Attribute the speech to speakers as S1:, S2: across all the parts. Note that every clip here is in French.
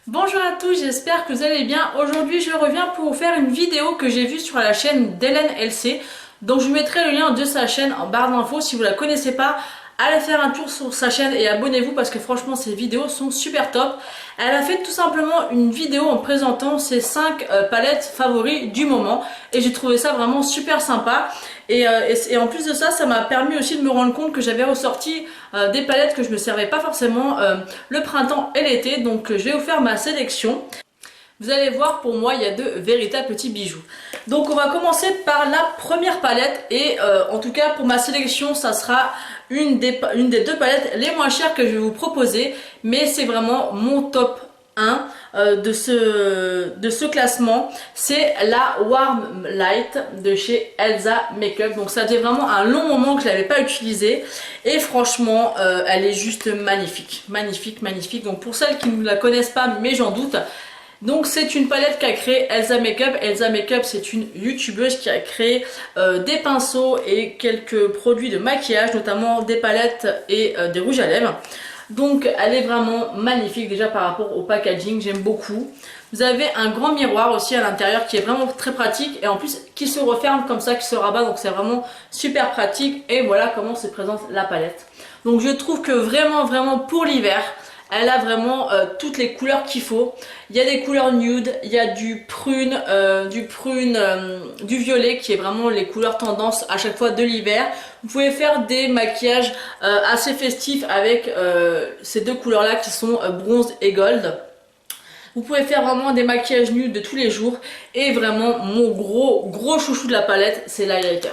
S1: Bonjour à tous, j'espère que vous allez bien. Aujourd'hui je reviens pour vous faire une vidéo que j'ai vue sur la chaîne d'Hélène LC. Donc je vous mettrai le lien de sa chaîne en barre d'infos. Si vous la connaissez pas, allez faire un tour sur sa chaîne et abonnez-vous parce que franchement ses vidéos sont super top. Elle a fait tout simplement une vidéo en présentant ses 5 palettes favoris du moment et j'ai trouvé ça vraiment super sympa. Et en plus de ça, ça m'a permis aussi de me rendre compte que j'avais ressorti des palettes que je ne servais pas forcément le printemps et l'été. Donc je vais vous faire ma sélection. Vous allez voir, pour moi, il y a de véritables petits bijoux. Donc on va commencer par la première palette et en tout cas pour ma sélection, ça sera une des deux palettes les moins chères que je vais vous proposer. Mais c'est vraiment mon top 1 de ce classement. C'est la Warm Light de chez Elsa Makeup. Donc ça fait vraiment un long moment que je ne l'avais pas utilisée. Et franchement, elle est juste magnifique. Magnifique, magnifique. Donc pour celles qui ne la connaissent pas, mais j'en doute... Donc c'est une palette qu'a créée Elsa Makeup. Elsa Makeup, c'est une youtubeuse qui a créé des pinceaux et quelques produits de maquillage, notamment des palettes et des rouges à lèvres. Donc elle est vraiment magnifique déjà par rapport au packaging, j'aime beaucoup. Vous avez un grand miroir aussi à l'intérieur qui est vraiment très pratique et en plus qui se referme comme ça, qui se rabat, donc c'est vraiment super pratique. Et voilà comment se présente la palette. Donc je trouve que vraiment pour l'hiver, elle a vraiment toutes les couleurs qu'il faut. Il y a des couleurs nude, il y a du prune, du violet qui est vraiment les couleurs tendance à chaque fois de l'hiver. Vous pouvez faire des maquillages assez festifs avec ces deux couleurs là qui sont bronze et gold. Vous pouvez faire vraiment des maquillages nude de tous les jours. Et vraiment mon gros chouchou de la palette, c'est l'highlighter.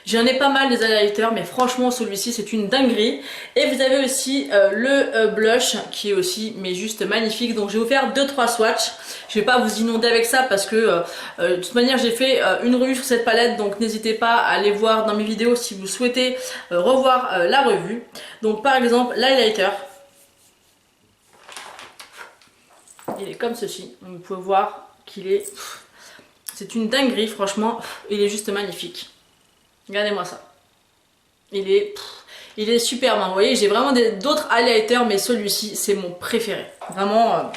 S1: J'en ai pas mal des highlighters, mais franchement celui-ci c'est une dinguerie. Et vous avez aussi le blush qui est aussi mais juste magnifique. Donc je vais vous faire 2-3 swatchs. Je vais pas vous inonder avec ça parce que de toute manière j'ai fait une revue sur cette palette. Donc n'hésitez pas à aller voir dans mes vidéos si vous souhaitez revoir la revue. Donc par exemple l'highlighter, il est comme ceci. Donc, vous pouvez voir qu'il est... C'est une dinguerie franchement. Il est juste magnifique. Regardez-moi ça. Il est superbe, hein. Vous voyez, j'ai vraiment d'autres highlighters, mais celui-ci, c'est mon préféré. Vraiment.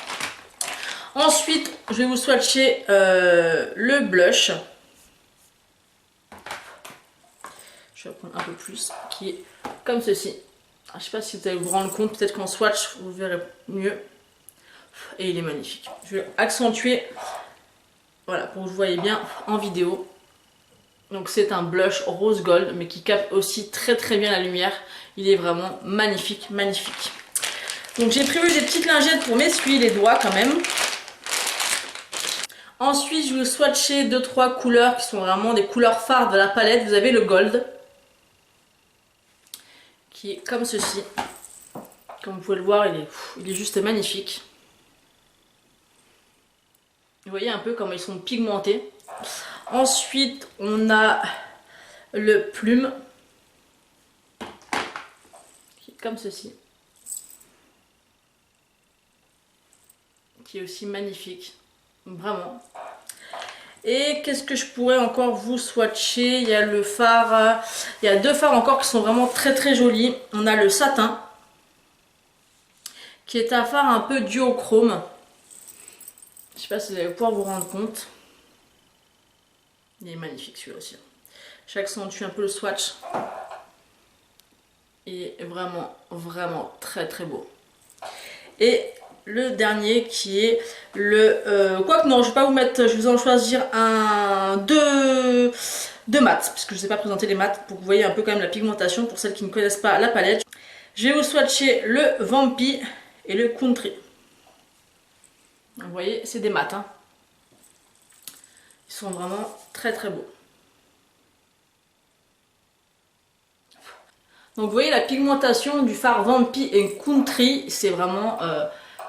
S1: Ensuite, je vais vous swatcher le blush. Je vais prendre un peu plus, qui est comme ceci. Je ne sais pas si vous allez vous rendre compte, peut-être qu'en swatch, vous verrez mieux. Et il est magnifique. Je vais accentuer, voilà, pour que vous voyez bien en vidéo. Donc c'est un blush rose gold mais qui capte aussi très bien la lumière. Il est vraiment magnifique. Donc j'ai prévu des petites lingettes pour m'essuyer les doigts quand même. Ensuite je vais swatcher 2-3 couleurs qui sont vraiment des couleurs phares de la palette. Vous avez le gold qui est comme ceci. Comme vous pouvez le voir, il est juste magnifique. Vous voyez un peu comment ils sont pigmentés. Ensuite, on a le plume, qui est comme ceci, qui est aussi magnifique, vraiment. Et qu'est-ce que je pourrais encore vous swatcher? Il y a le fard, il y a deux fards encore qui sont vraiment très jolis. On a le satin, qui est un fard un peu duochrome. Je ne sais pas si vous allez pouvoir vous rendre compte. Il est magnifique celui-là aussi. J'accentue un peu le swatch. Il est vraiment très beau. Et le dernier qui est le... quoique non, je vais pas vous mettre... Je vais en choisir deux mats. Parce que je ne sais pas présenter les mats. Pour que vous voyez un peu quand même la pigmentation. Pour celles qui ne connaissent pas la palette. Je vais vous swatcher le Vampy et le Country. Vous voyez, c'est des mats. Hein. Ils sont vraiment très beaux. Donc vous voyez la pigmentation du fard Vampy et Country, c'est vraiment...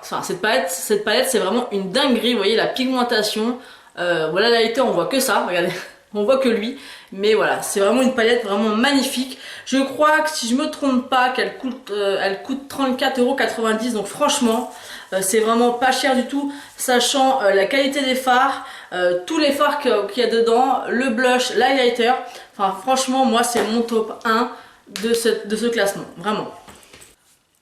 S1: enfin cette palette c'est vraiment une dinguerie. Vous voyez la pigmentation. Voilà la lighter, on voit que ça, regardez. On voit que lui. Mais voilà, c'est vraiment une palette vraiment magnifique. Je crois que si je me trompe pas, qu'elle coûte, elle coûte 34,90 €. Donc franchement, c'est vraiment pas cher du tout. Sachant la qualité des fards, tous les fards qu'il y a dedans, le blush, l'highlighter. Enfin franchement, moi c'est mon top 1 de ce classement. Vraiment.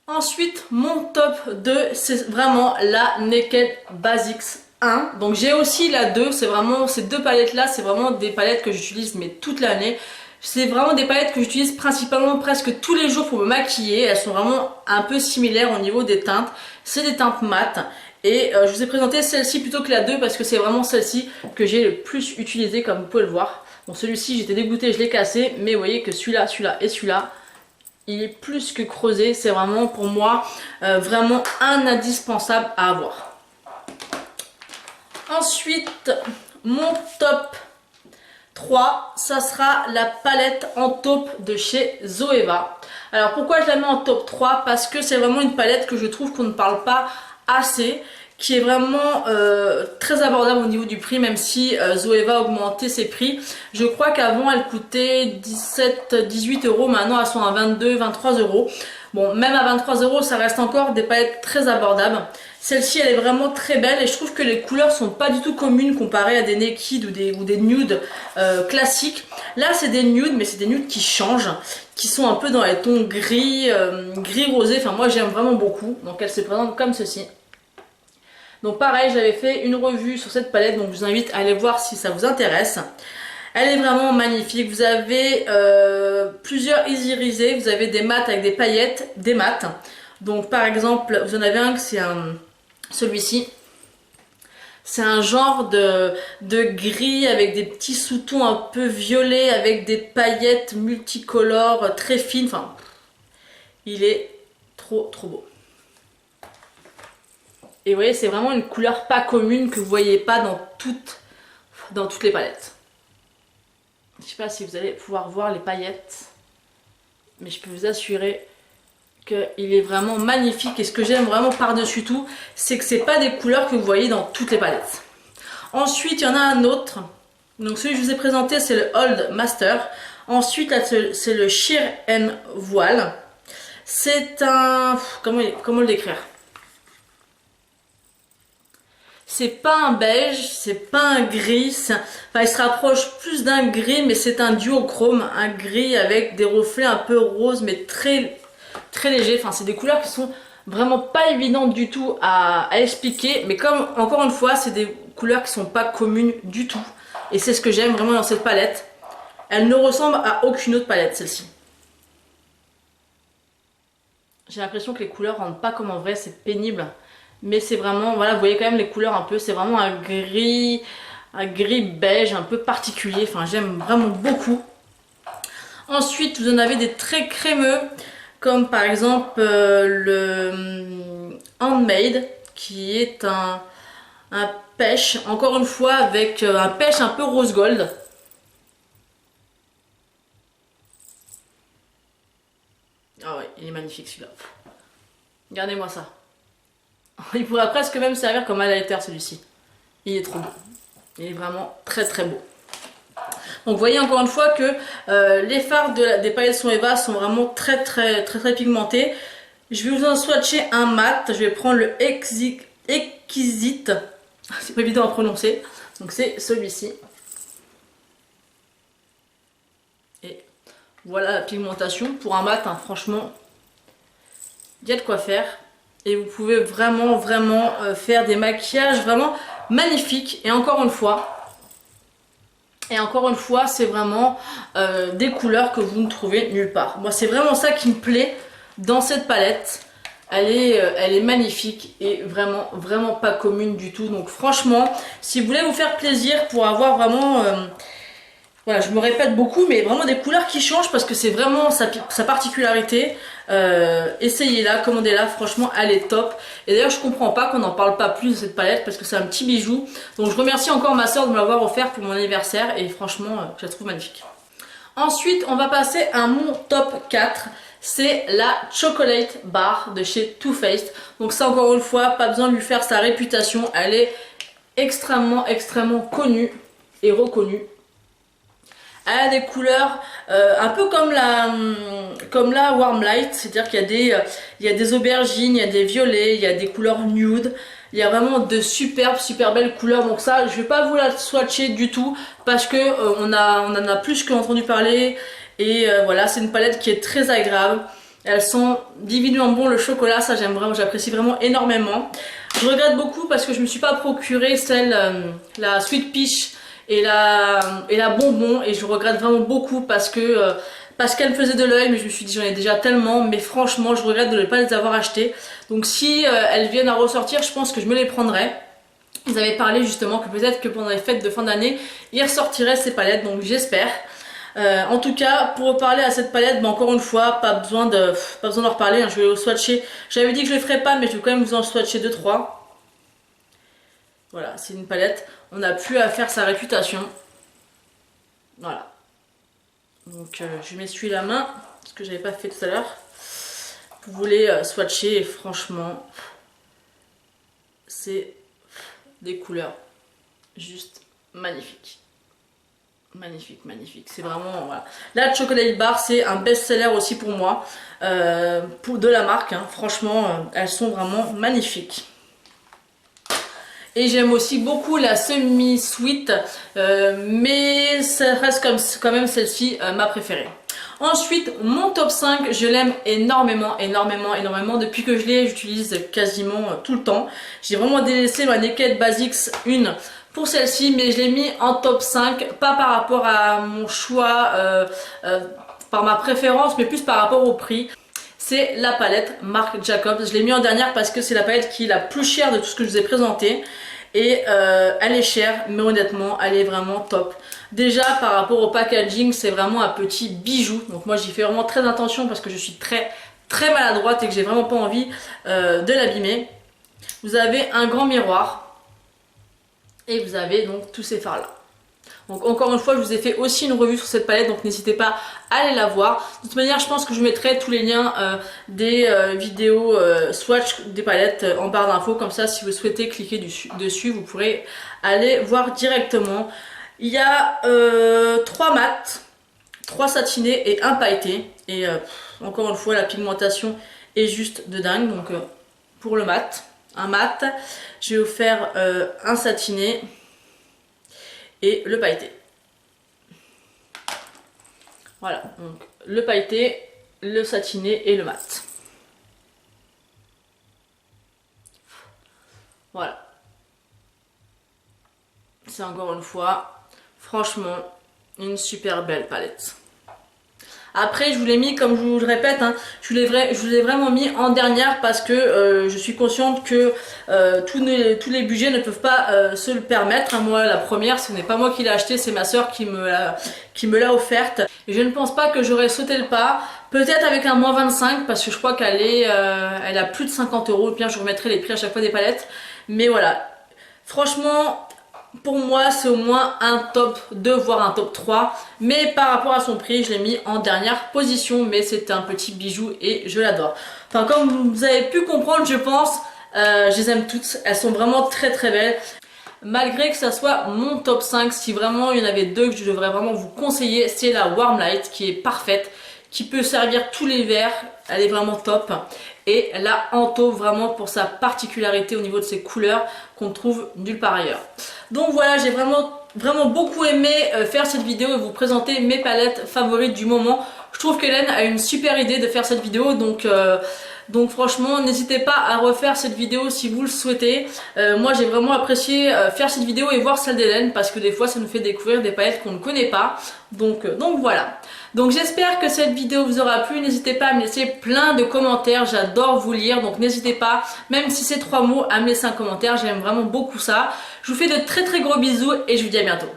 S1: Ensuite, mon top 2, c'est vraiment la Naked Basics 1. Donc j'ai aussi la 2, c'est vraiment ces deux palettes là, c'est vraiment des palettes que j'utilise mais toute l'année. C'est vraiment des palettes que j'utilise principalement presque tous les jours pour me maquiller. Elles sont vraiment un peu similaires au niveau des teintes. C'est des teintes mates. Et je vous ai présenté celle-ci plutôt que la 2 parce que c'est vraiment celle-ci que j'ai le plus utilisée comme vous pouvez le voir. Bon, celui-ci j'étais dégoûtée, je l'ai cassé, mais vous voyez que celui-là, celui-là et celui-là, il est plus que creusé. C'est vraiment pour moi vraiment un indispensable à avoir. Ensuite, mon top 3, ça sera la palette en taupe de chez Zoeva. Alors pourquoi je la mets en top 3? Parce que c'est vraiment une palette que je trouve qu'on ne parle pas assez, qui est vraiment très abordable au niveau du prix, même si Zoeva a augmenté ses prix. Je crois qu'avant elle coûtait 17-18 euros, maintenant elles sont à 22-23 euros. Bon, même à 23 euros, ça reste encore des palettes très abordables. Celle-ci, elle est vraiment très belle et je trouve que les couleurs sont pas du tout communes comparées à des naked ou des nudes classiques. Là, c'est des nudes, mais c'est des nudes qui changent, qui sont un peu dans les tons gris, gris rosé. Enfin, moi, j'aime vraiment beaucoup. Donc, elle se présente comme ceci. Donc, pareil, j'avais fait une revue sur cette palette, donc je vous invite à aller voir si ça vous intéresse. Elle est vraiment magnifique. Vous avez plusieurs irisés, vous avez des mats avec des paillettes, des mats. Donc par exemple, vous en avez un que c'est celui-ci. C'est un genre de gris avec des petits sous-tons un peu violets avec des paillettes multicolores très fines. Enfin, il est trop beau. Et vous voyez, c'est vraiment une couleur pas commune que vous voyez pas dans toutes les palettes. Je sais pas si vous allez pouvoir voir les paillettes, mais je peux vous assurer qu'il est vraiment magnifique. Et ce que j'aime vraiment par-dessus tout, c'est que c'est pas des couleurs que vous voyez dans toutes les palettes. Ensuite, il y en a un autre. Donc celui que je vous ai présenté, c'est le Old Master. Ensuite, là, c'est le Sheer and Voile. C'est un... Comment le décrire? C'est pas un beige, c'est pas un gris, enfin il se rapproche plus d'un gris, mais c'est un duochrome, un gris avec des reflets un peu roses mais très légers. Enfin c'est des couleurs qui sont vraiment pas évidentes du tout à expliquer, mais comme encore une fois c'est des couleurs qui sont pas communes du tout, et c'est ce que j'aime vraiment dans cette palette. Elle ne ressemble à aucune autre palette, celle-ci. J'ai l'impression que les couleurs rendent pas comme en vrai, c'est pénible. Mais c'est vraiment, voilà, vous voyez quand même les couleurs un peu, c'est vraiment un gris beige un peu particulier. Enfin, j'aime vraiment beaucoup. Ensuite, vous en avez des très crémeux, comme par exemple le Handmade, qui est un pêche, encore une fois, avec un pêche un peu rose gold. Ah ouais, il est magnifique celui-là. Regardez-moi ça. Il pourrait presque même servir comme highlighter celui-ci. Il est trop beau. Il est vraiment très beau. Donc vous voyez encore une fois que les fards des palettes Zoeva sont vraiment très pigmentés. Je vais vous en swatcher un mat. Je vais prendre le Exquisite. C'est pas évident à prononcer. Donc c'est celui-ci. Et voilà la pigmentation. Pour un mat, hein, franchement, il y a de quoi faire. Et vous pouvez vraiment faire des maquillages vraiment magnifiques. Et encore une fois, c'est vraiment des couleurs que vous ne trouvez nulle part. Moi, c'est vraiment ça qui me plaît dans cette palette. Elle est magnifique et vraiment pas commune du tout. Donc franchement, si vous voulez vous faire plaisir pour avoir vraiment... voilà, je me répète beaucoup, mais vraiment des couleurs qui changent parce que c'est vraiment sa particularité. Essayez-la, commandez-la, franchement elle est top. Et d'ailleurs je comprends pas qu'on n'en parle pas plus de cette palette parce que c'est un petit bijou. Donc je remercie encore ma soeur de me l'avoir offert pour mon anniversaire et franchement je la trouve magnifique. Ensuite on va passer à mon top 4. C'est la Chocolate Bar de chez Too Faced. Donc ça encore une fois, pas besoin de lui faire sa réputation. Elle est extrêmement connue et reconnue. Elle a des couleurs un peu comme la Warm Light, c'est-à-dire qu'il y a des aubergines, il y a des violets, il y a des couleurs nude. Il y a vraiment de super belles couleurs. Donc ça, je vais pas vous la swatcher du tout parce que on en a plus qu'entendu parler. Et voilà, c'est une palette qui est très agréable. Elles sont divinement bon, le chocolat, ça j'aime vraiment, j'apprécie vraiment énormément. Je regrette beaucoup parce que je me suis pas procuré celle, la Sweet Peach et la bonbon, et je regrette vraiment beaucoup parce qu'elle me faisait de l'œil, mais je me suis dit j'en ai déjà tellement, mais franchement je regrette de ne pas les avoir achetées. Donc si elles viennent à ressortir, je pense que je me les prendrai. Ils avaient parlé justement que peut-être que pendant les fêtes de fin d'année, ils ressortiraient ces palettes, donc j'espère. En tout cas, pour reparler à cette palette, bah encore une fois, pas besoin d'en reparler, hein, je vais au swatcher. J'avais dit que je ne le ferais pas, mais je vais quand même vous en swatcher 2-3. Voilà, c'est une palette. On n'a plus à faire sa réputation. Voilà. Donc je m'essuie la main, ce que j'avais pas fait tout à l'heure. Vous voulez swatcher, et franchement, c'est des couleurs juste magnifiques. Magnifique, magnifique. C'est vraiment, voilà. Là, le Chocolate Bar, c'est un best-seller aussi pour moi, de la marque. Hein. Franchement, elles sont vraiment magnifiques. Et j'aime aussi beaucoup la semi-sweet, mais ça reste quand même celle-ci ma préférée. Ensuite, mon top 5, je l'aime énormément, énormément, énormément. Depuis que je l'ai, j'utilise quasiment tout le temps. J'ai vraiment délaissé ma Naked Basics 1 pour celle-ci, mais je l'ai mis en top 5, pas par rapport à mon choix, par ma préférence, mais plus par rapport au prix. C'est la palette Marc Jacobs. Je l'ai mis en dernière parce que c'est la palette qui est la plus chère de tout ce que je vous ai présenté. Et elle est chère, mais honnêtement, elle est vraiment top. Déjà, par rapport au packaging, c'est vraiment un petit bijou. Donc moi, j'y fais vraiment très attention parce que je suis très maladroite et que j'ai vraiment pas envie de l'abîmer. Vous avez un grand miroir et vous avez donc tous ces fards là. Donc encore une fois, je vous ai fait aussi une revue sur cette palette, donc n'hésitez pas à aller la voir. De toute manière, je pense que je mettrai tous les liens des vidéos swatch des palettes en barre d'infos. Comme ça, si vous souhaitez cliquer dessus, vous pourrez aller voir directement. Il y a 3 mats, 3 satinés et 1 pailleté. Et encore une fois, la pigmentation est juste de dingue. Donc pour le mat, un mat, je vais vous faire un satiné et le pailleté. Voilà, donc le pailleté, le satiné et le mat. Voilà. C'est encore une fois, franchement, une super belle palette. Après, je vous l'ai mis, comme je vous le répète, hein, je vous l'ai vraiment mis en dernière parce que je suis consciente que tous les budgets ne peuvent pas se le permettre. Hein. Moi, la première, ce n'est pas moi qui l'ai achetée, c'est ma soeur qui me l'a offerte. Et je ne pense pas que j'aurais sauté le pas. Peut-être avec un moins 25 parce que je crois qu'elle elle a plus de 50 €. Bien, je vous remettrai les prix à chaque fois des palettes. Mais voilà, franchement, pour moi, c'est au moins un top 2, voire un top 3. Mais par rapport à son prix, je l'ai mis en dernière position. Mais c'est un petit bijou et je l'adore. Enfin, comme vous avez pu comprendre, je pense, je les aime toutes. Elles sont vraiment très belles. Malgré que ça soit mon top 5, si vraiment il y en avait 2 que je devrais vraiment vous conseiller, c'est la Warm Light qui est parfaite, qui peut servir tous les verres. Elle est vraiment top. Et la Anto, vraiment pour sa particularité au niveau de ses couleurs qu'on ne trouve nulle part ailleurs. Donc voilà, j'ai vraiment beaucoup aimé faire cette vidéo et vous présenter mes palettes favorites du moment. Je trouve qu'Hélène a une super idée de faire cette vidéo, donc franchement, n'hésitez pas à refaire cette vidéo si vous le souhaitez. Moi, j'ai vraiment apprécié faire cette vidéo et voir celle d'Hélène parce que des fois, ça nous fait découvrir des palettes qu'on ne connaît pas. Donc voilà. Donc j'espère que cette vidéo vous aura plu. N'hésitez pas à me laisser plein de commentaires. J'adore vous lire. Donc n'hésitez pas, même si c'est 3 mots, à me laisser un commentaire. J'aime vraiment beaucoup ça. Je vous fais de très gros bisous et je vous dis à bientôt.